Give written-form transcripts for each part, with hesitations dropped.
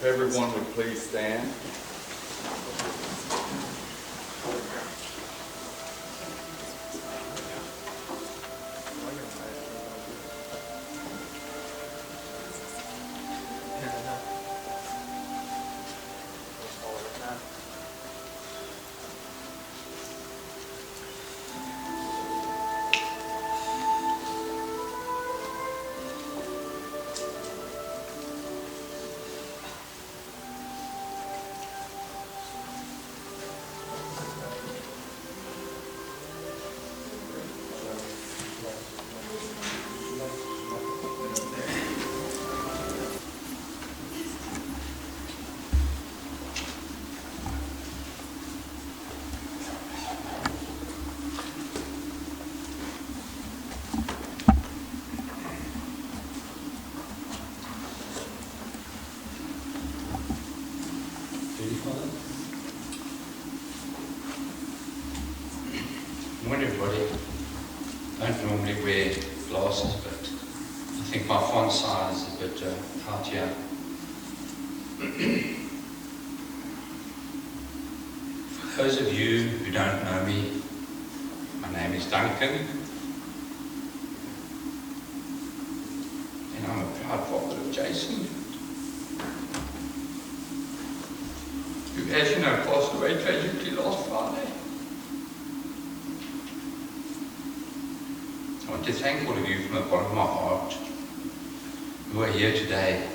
If everyone would please stand. Morning, everybody. I don't normally wear glasses, but I think my font size is a bit out here. For those of you who don't know me, my name is Duncan, and I'm a proud father of Jason, who, as you know, passed away tragically last Friday. I want to thank all of you from the bottom of my heart who are here today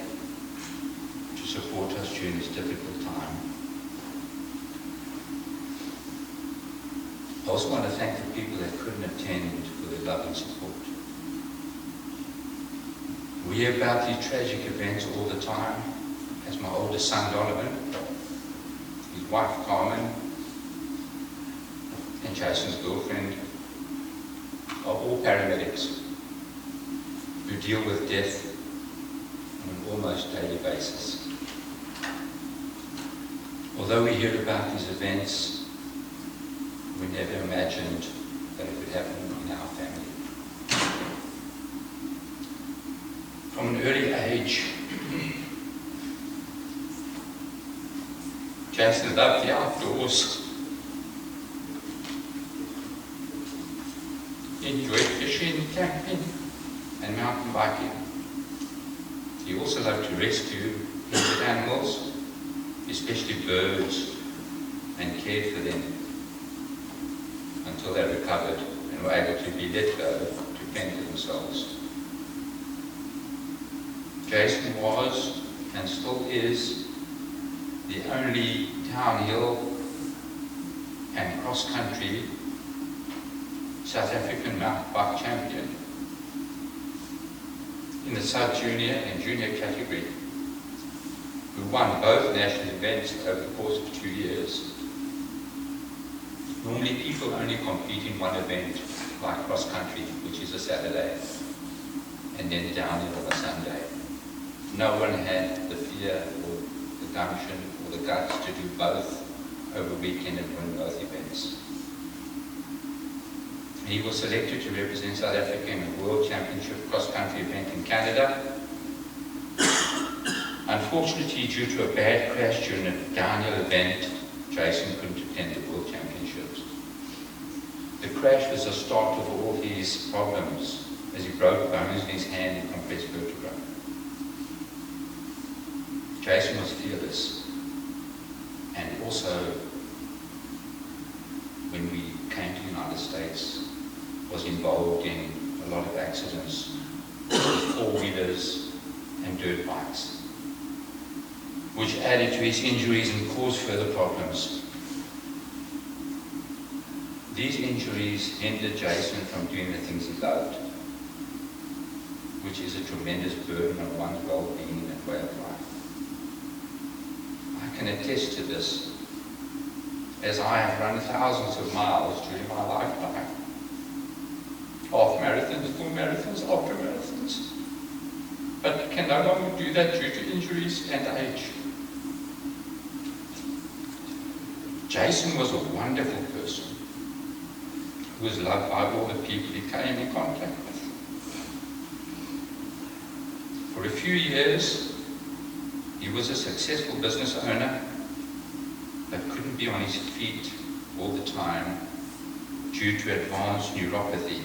to support us during this difficult time. I also want to thank the people that couldn't attend for their love and support. We hear about these tragic events all the time, as my oldest son Donovan, his wife Carmen, and Jason's girlfriend are all paramedics who deal with death on an almost daily basis. Although we hear about these events, we never imagined that it would happen in our family. From an early age, Jason loved the outdoors. He enjoyed fishing, camping, and mountain biking. He also loved to rescue injured animals, especially birds, and cared for them until they recovered and were able to be let go to fend for themselves. Jason was, and still is, the only downhill and cross-country South African mountain bike champion in the sub-junior and junior category, who won both national events over the course of 2 years. Normally people only compete in one event, like cross-country, which is a Saturday, and then downhill on a Sunday. No one had the fear or the gumption or the guts to do both over a weekend and win both events. He was selected to represent South Africa in a World Championship cross-country event in Canada. Unfortunately, due to a bad crash during a downhill event, Jason couldn't attend the World Championships. The crash was the start of all his problems, as he broke bones in his hand and compressed vertebra. Jason was fearless, and also, when we came to the United States, was involved in a lot of accidents with four-wheelers and dirt bikes, which added to his injuries and caused further problems. These injuries hindered Jason from doing the things he loved, which is a tremendous burden on one's well-being and way of life. I can attest to this, as I have run thousands of miles during my lifetime. Half marathons, full marathons, ultra marathons, but can no longer do that due to injuries and age. Jason was a wonderful person who was loved by all the people he came in contact with. For a few years, he was a successful business owner, but couldn't be on his feet all the time due to advanced neuropathy.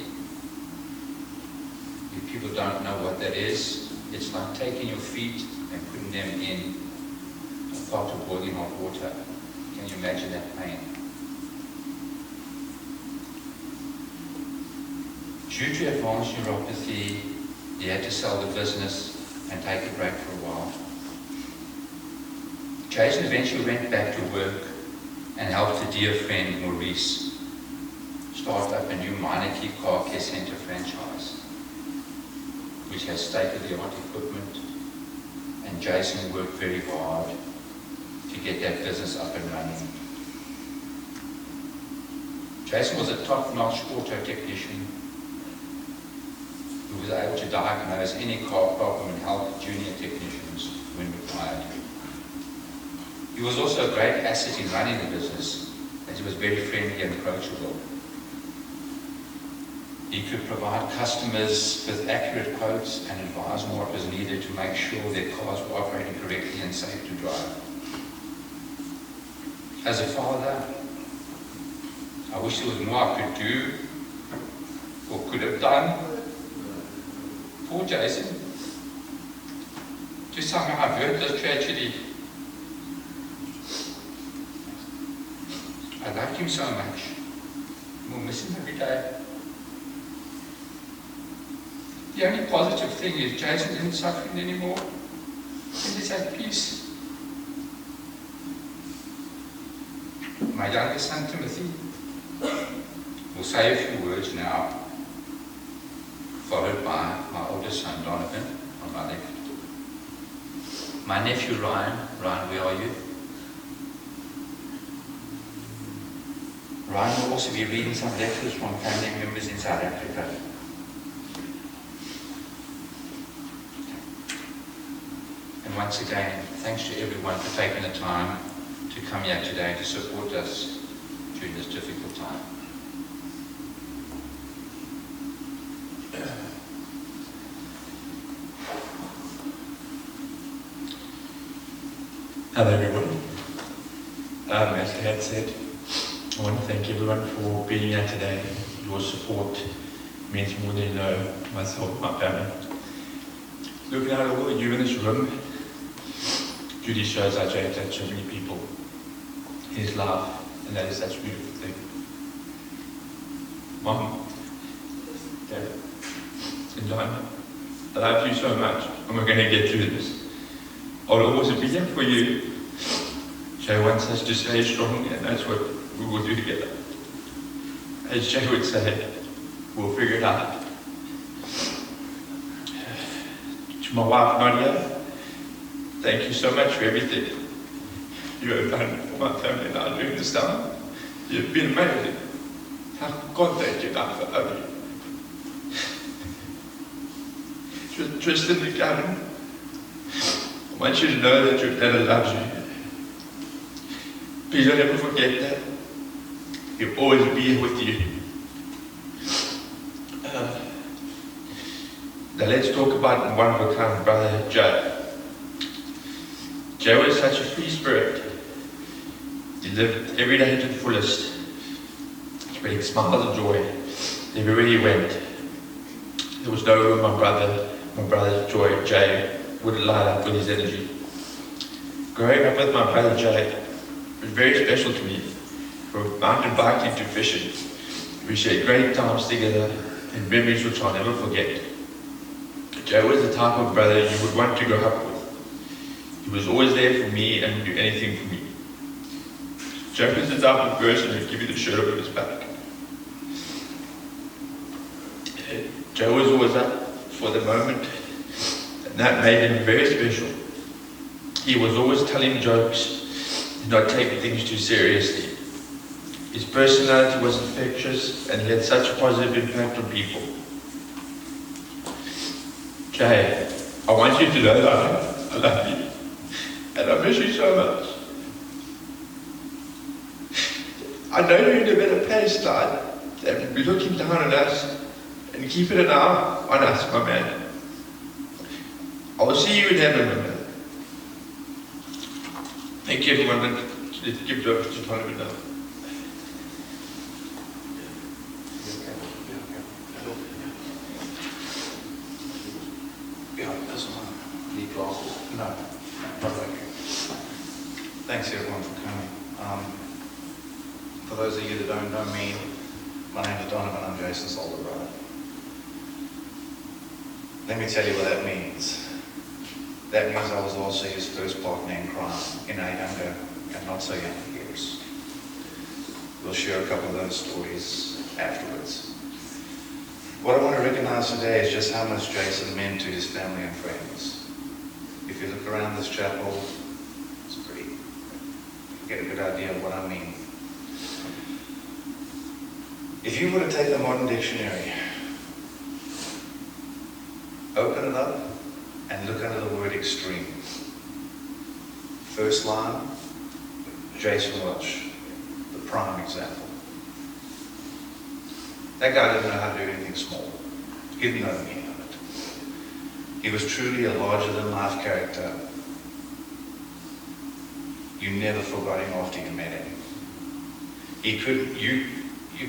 If people don't know what that is, it's like taking your feet and putting them in a pot of boiling hot water. Can you imagine that pain? Due to advanced neuropathy, he had to sell the business and take a break for a while. Jason eventually went back to work and helped a dear friend, Maurice, start up a new Meineke car care centre franchise, which has state-of-the-art equipment, and Jason worked very hard to get that business up and running. Jason was a top-notch auto technician who was able to diagnose any car problem and help junior technicians when required. He was also a great asset in running the business, as he was very friendly and approachable. He could provide customers with accurate quotes and advise them what was needed to make sure their cars were operating correctly and safe to drive. As a father, I wish there was more I could do or could have done for Jason. To somehow avert this tragedy. I loved him so much. We'll miss him every day. The only positive thing is Jason isn't suffering anymore. He is at peace. My youngest son, Timothy, will say a few words now, followed by my oldest son, Donovan, on my left. My nephew, Ryan. Ryan, where are you? Ryan will also be reading some letters from family members in South Africa. And once again, thanks to everyone for taking the time to come here today to support us during this difficult time. Hello everyone. As Dad said, I want to thank everyone for being here today. Your support means more than you know to myself, my family. Looking at all of you in this room, Judy shows our James had so many people in his life, and that is such a beautiful thing. Mom, Dad, and John, I love you so much, and we're going to get through this. I'll always be here for you. Jay wants us to stay strong, and that's what we will do together. As Jay would say, we'll figure it out. To my wife, Nadia, thank you so much for everything you have done for my family and I during this time. You've been amazing. I can't thank you enough. I love you. Tristan and Karen, I want you to know that your dad loves you. Please don't ever forget that. He'll always be here with you. Now let's talk about my one-of-a-kind brother, Jay. Jay was such a free spirit. He lived every day to the fullest, spreading smiles and joy everywhere he went. There was no room my brother's joy, Jay, wouldn't light up with his energy. Growing up with my brother Jay was very special to me. From mountain biking to fishing, we shared great times together and memories which I'll never forget. Jay was the type of brother you would want to grow up with. He was always there for me and would do anything for me. Jay was the type of person who'd give you the shirt off his back. Jay was always up for the moment, and that made him very special. He was always telling jokes and not taking things too seriously. His personality was infectious and he had such a positive impact on people. Jay, I want you to know that I love you and I miss you so much. I know you're in a better place now and be looking down on us and keeping an eye on us, my man. I'll see you in heaven, my man. Thank you everyone. Let's give the to Parliament now. Yeah, this one. Need glasses? No, not like you. Thanks everyone for coming. For those of you that don't know me, my name is Donovan, I'm Jason's older brother. Let me tell you what that means. That means I was also his first partner in crime in our younger and not so young years. We'll share a couple of those stories afterwards. What I want to recognize today is just how much Jason meant to his family and friends. If you look around this chapel, it's pretty, you get a good idea of what I mean. If you were to take the modern dictionary, open it up, and look under the word extreme. First line, Jason Welsh, the prime example. That guy didn't know how to do anything small. He didn't know the meaning of it. He was truly a larger-than-life character. You never forgot him after you met him. You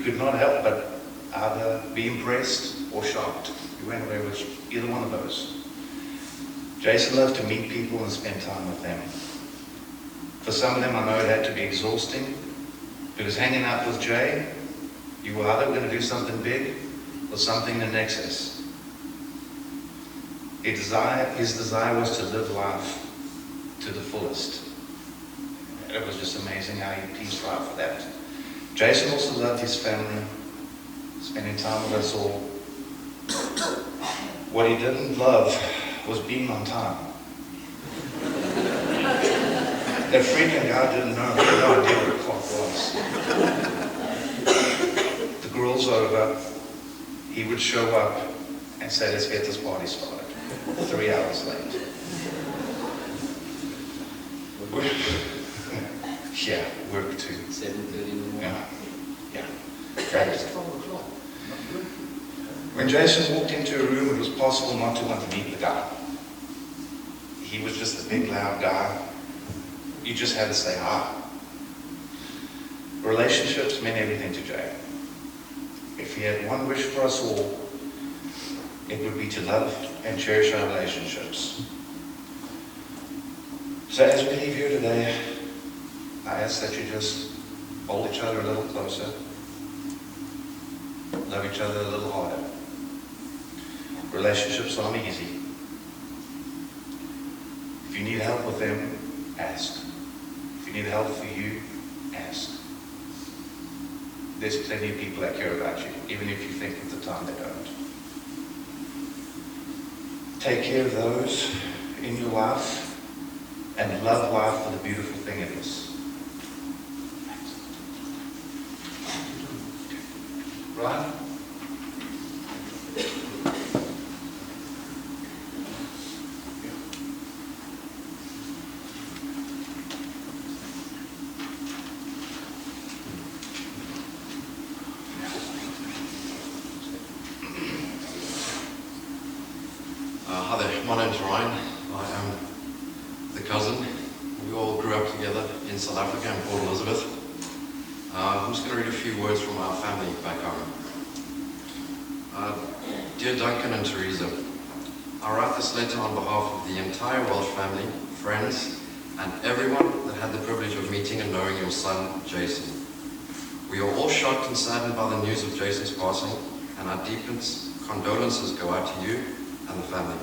could not help but either be impressed or shocked. You went away with either one of those. Jason loved to meet people and spend time with them. For some of them, I know it had to be exhausting, because hanging out with Jay, you were either going to do something big or something in excess. His desire was to live life to the fullest. It was just amazing how he strived for that. Jason also loved his family, spending time with us all. What he didn't love was being on time. That freaking guy didn't know, he had no idea what the clock was. The grill's over, he would show up and say, let's get this party started. 3 hours late. Yeah, work too. 7:30 in the morning. Yeah. Great. When Jason walked into a room, it was possible not to want to meet the guy. He was just a big, loud guy. You just had to say hi. Relationships meant everything to Jay. If he had one wish for us all, it would be to love and cherish our relationships. So as we leave here today, I ask that you just hold each other a little closer, love each other a little harder. Relationships aren't easy. If you need help with them, ask. If you need help for you, ask. There's plenty of people that care about you, even if you think at the time they don't. Take care of those in your life and love life for the beautiful thing it is. Right? Hi there, my name's Ryan. I am the cousin. We all grew up together in South Africa, in Port Elizabeth. I'm just going to read a few words from our family back home. Dear Duncan and Teresa, I write this letter on behalf of the entire Welsh family, friends, and everyone that had the privilege of meeting and knowing your son, Jason. We are all shocked and saddened by the news of Jason's passing, and our deepest condolences go out to you and the family.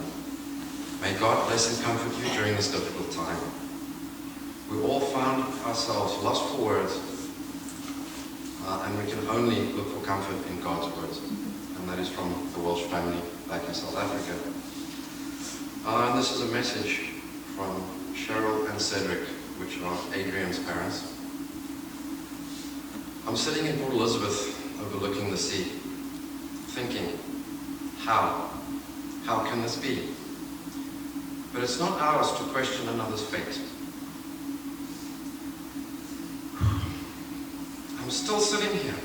May God bless and comfort you during this difficult time. We all found ourselves lost for words, and we can only look for comfort in God's words, and that is from the Welsh family back in South Africa. And this is a message from Cheryl and Cedric, which are Adrian's parents. I'm sitting in Port Elizabeth overlooking the sea, thinking, how can this be? But it's not ours to question another's fate. I'm still sitting here.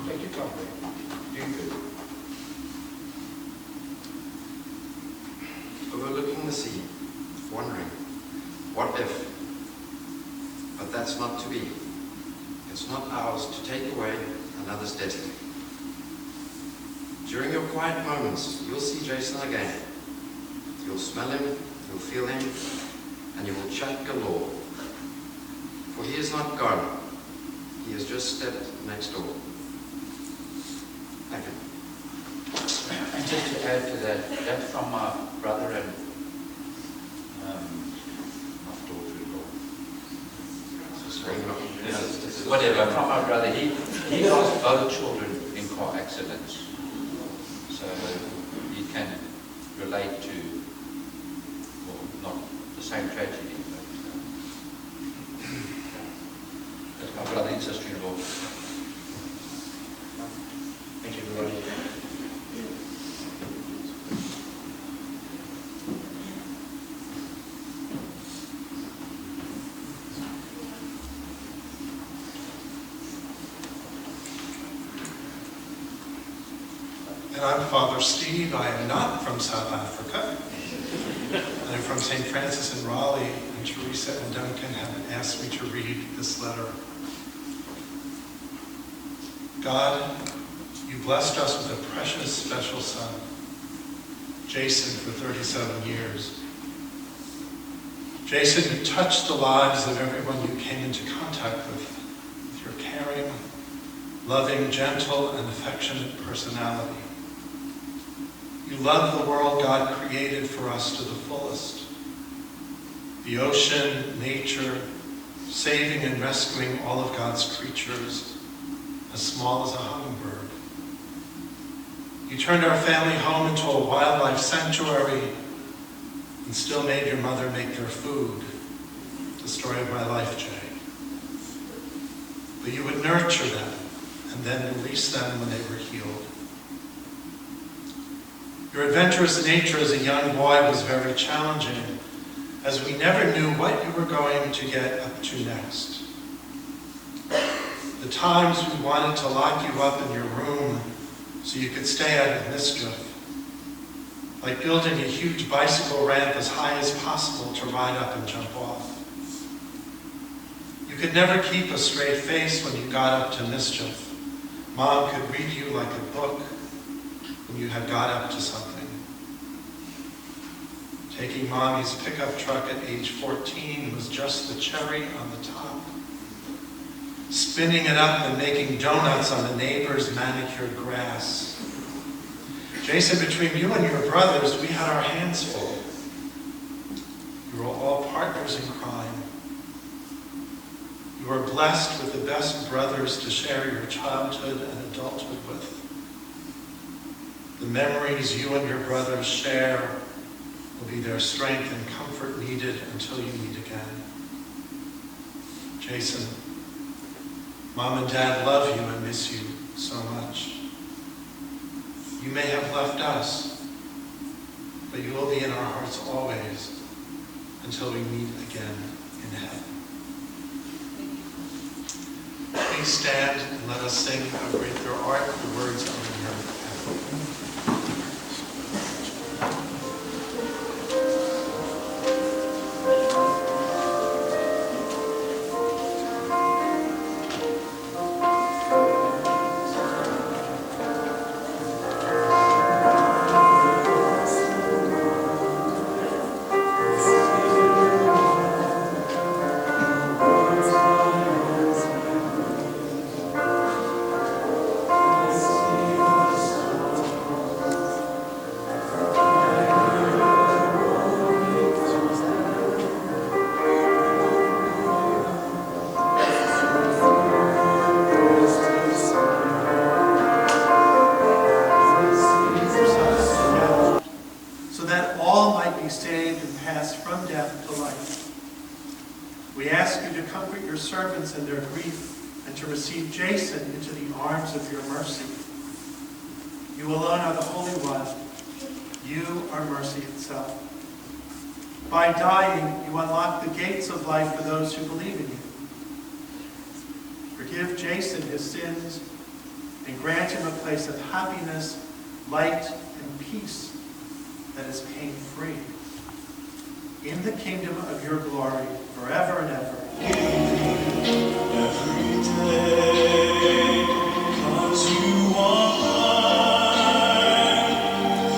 Take your time, you're good. Overlooking the sea, wondering, what if? But that's not to be. It's not ours to take away another's destiny. During your quiet moments, you'll see Jason again. You'll smell him, you'll feel him, and you will chat galore. For he is not gone. He has just stepped next door. Thank you. And just to add to that, that's from my brother and not daughter-in-law. Whatever, from my brother. He lost both children in car accidents. So he can relate to, well, not the same tragedy, but that's my brother and sister-in-law. Thank you, everybody. And I'm Father Steve. I am not from South Africa. I'm from St. Francis in Raleigh, and Teresa and Duncan have asked me to read this letter. God, you blessed us with a precious, special son, Jason, for 37 years. Jason, you touched the lives of everyone you came into contact with your caring, loving, gentle, and affectionate personality. You love the world God created for us to the fullest. The ocean, nature, saving and rescuing all of God's creatures, as small as a hummingbird. You turned our family home into a wildlife sanctuary and still made your mother make their food. The story of my life, Jay. But you would nurture them and then release them when they were healed. Your adventurous nature as a young boy was very challenging, as we never knew what you were going to get up to next. The times we wanted to lock you up in your room so you could stay out of mischief, like building a huge bicycle ramp as high as possible to ride up and jump off. You could never keep a straight face when you got up to mischief. Mom could read you like a book when you had got up to something. Taking Mommy's pickup truck at age 14 was just the cherry on the top. Spinning it up and making donuts on the neighbor's manicured grass. Jason, between you and your brothers, we had our hands full. You were all partners in crime. You were blessed with the best brothers to share your childhood and adulthood with. The memories you and your brothers share will be their strength and comfort needed until you meet again. Jason, Mom and Dad love you and miss you so much. You may have left us, but you will be in our hearts always until we meet again in heaven. Please stand and let us sing How Great Thou Art, the words of your anthem. Saved and passed from death to life. We ask you to comfort your servants in their grief and to receive Jason into the arms of your mercy. You alone are the Holy One. You are mercy itself. By dying, you unlock the gates of life for those who believe in you. Forgive Jason his sins and grant him a place of happiness, light, and peace that is pain-free. in the kingdom of your glory forever and ever. Every day, 'cause you are mine,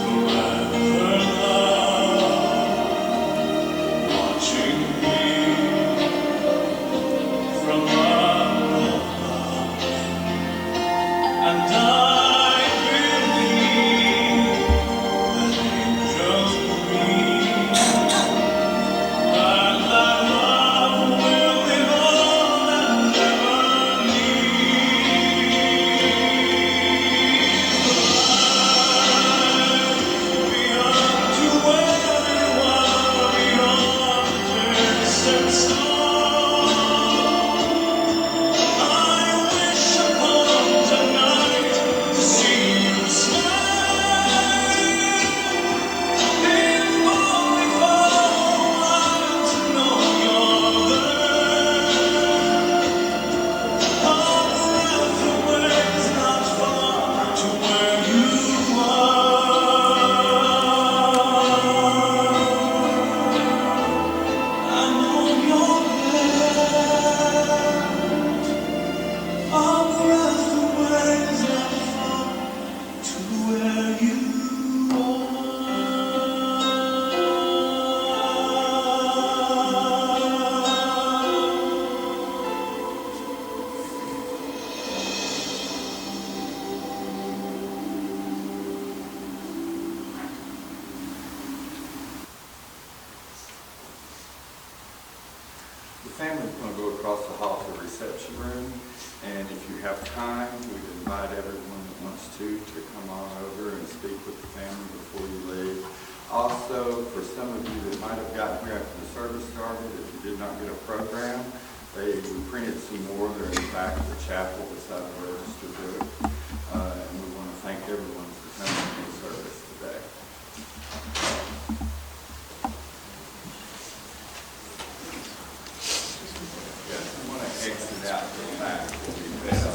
forever love, watching me from above, and I believe that angels breathe, and that love will live on and never leave. Beyond to where you are, beyond this and song, I wish upon tonight to see you smile. If only for a while to know you're there. Our breath away is not far to where you are. I know you're there. Our breath away is not far to where you The family's going to go across the hall to the reception room, and if you have time, we'd invite everyone that wants to come on over and speak with the family before you leave. Also, for some of you that might have gotten here after the service started, if you did not get a program, we printed some more. They're in the back of the chapel beside the register book. And we want to thank everyone for coming to the service today. Yes, I want to exit out the back. Will be best.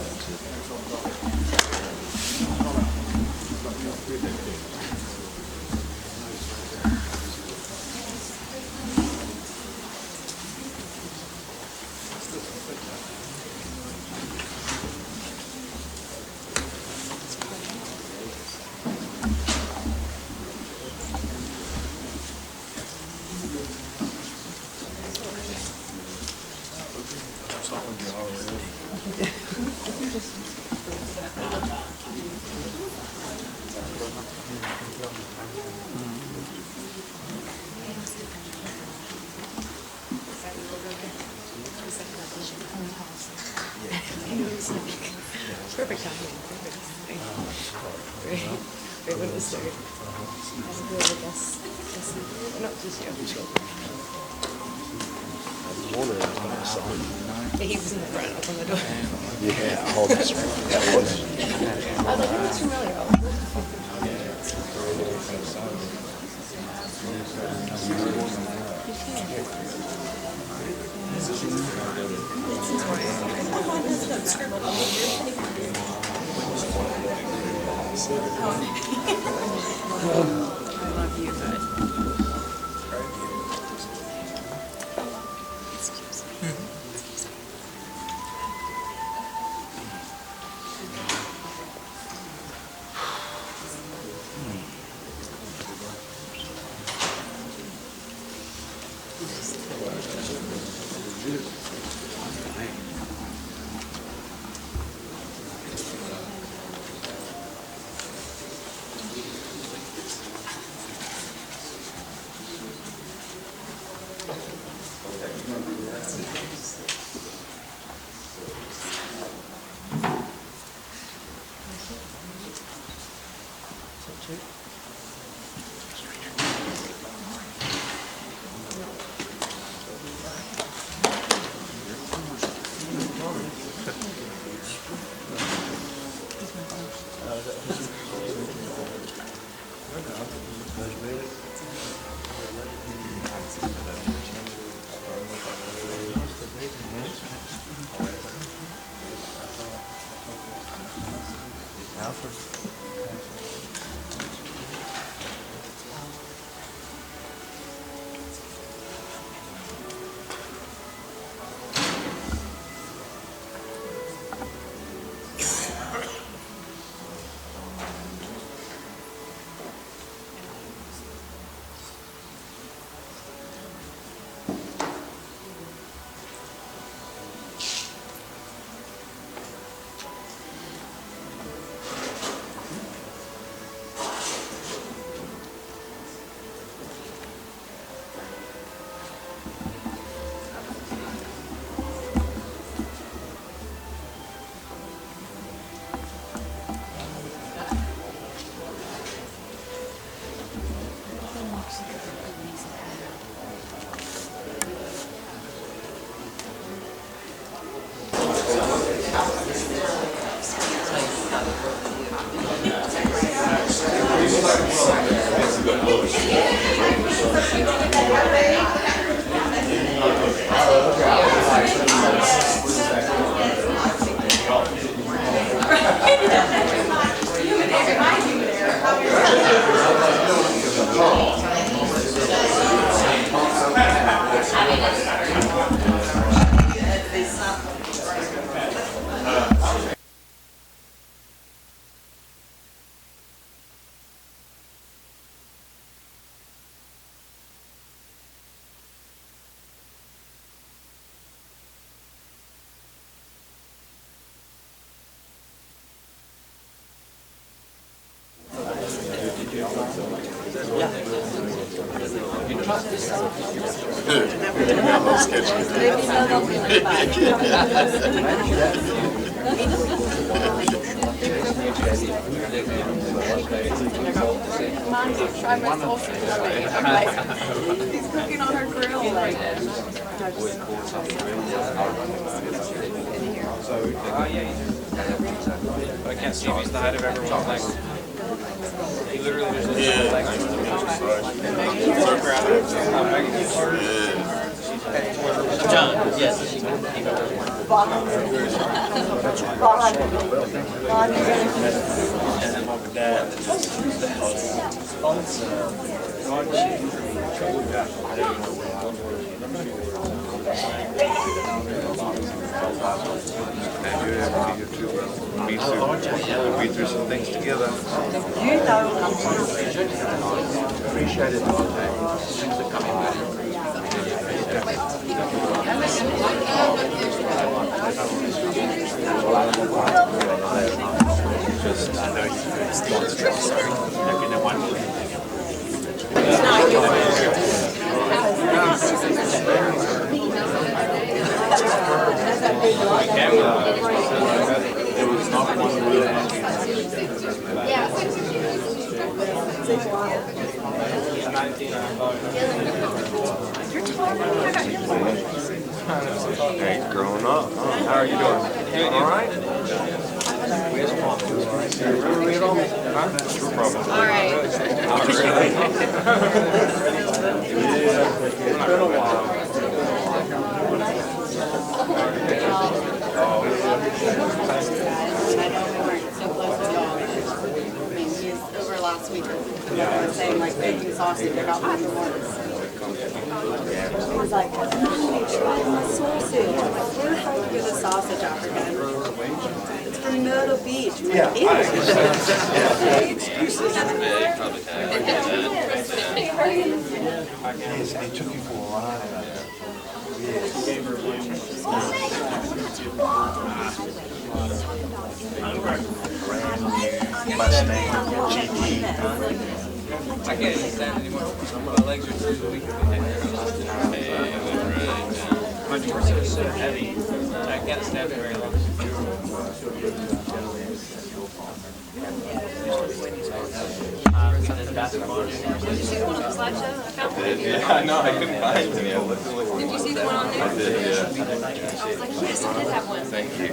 Perfect timing. Perfect. Right. Right when it started. I feel like not just you. Yeah, he was in the front, open the door. Yeah, hold this. That was. I was like, he looks familiar. I love you, but Try my sausage. He's cooking on her grill. Like, But I can't see if he's the height of everyone's legs. He literally just looks at legs. So proud of him. John, yes. Be through some things together. Appreciate it. Things are coming Just, I know you sponsor, sorry. Okay, no one. It was not one word. Hey, growing up. Huh? How are you doing? All right? Really at all? Huh? No problem. all right. Yeah, it's been a while. I know we weren't so close at all. I mean, he's over last week. I was saying like baking sausage. I got one for once. He was like, "Let me try my sausage." I'm like, "Where the hell did you get the sausage, African?" It's from Myrtle Beach. I'm like, "Ew." They took you for a ride. I can't even stand anymore. My legs are too weak to be there. 100% so heavy. I can't stand it very long. Yeah, I know, I couldn't find any. Did you see the one on there? I did, yeah. I was like, yes, I did have one. Thank you.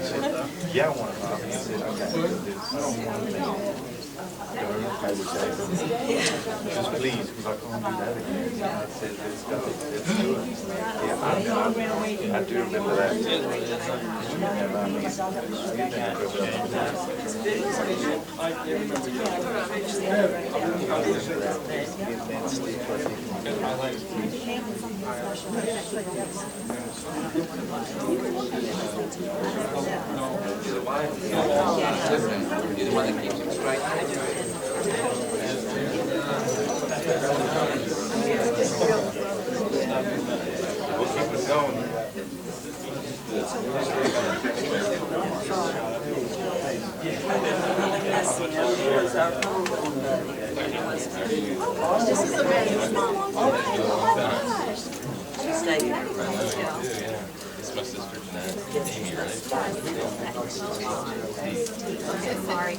Yeah, I want to. Just please, because I can't do that again. Yeah, I do remember that. You're the one that keeps it straight. We'll keep it going. This is Amanda's mom. She stayed here. It's my sister Jeanette, Amy, right? Sorry.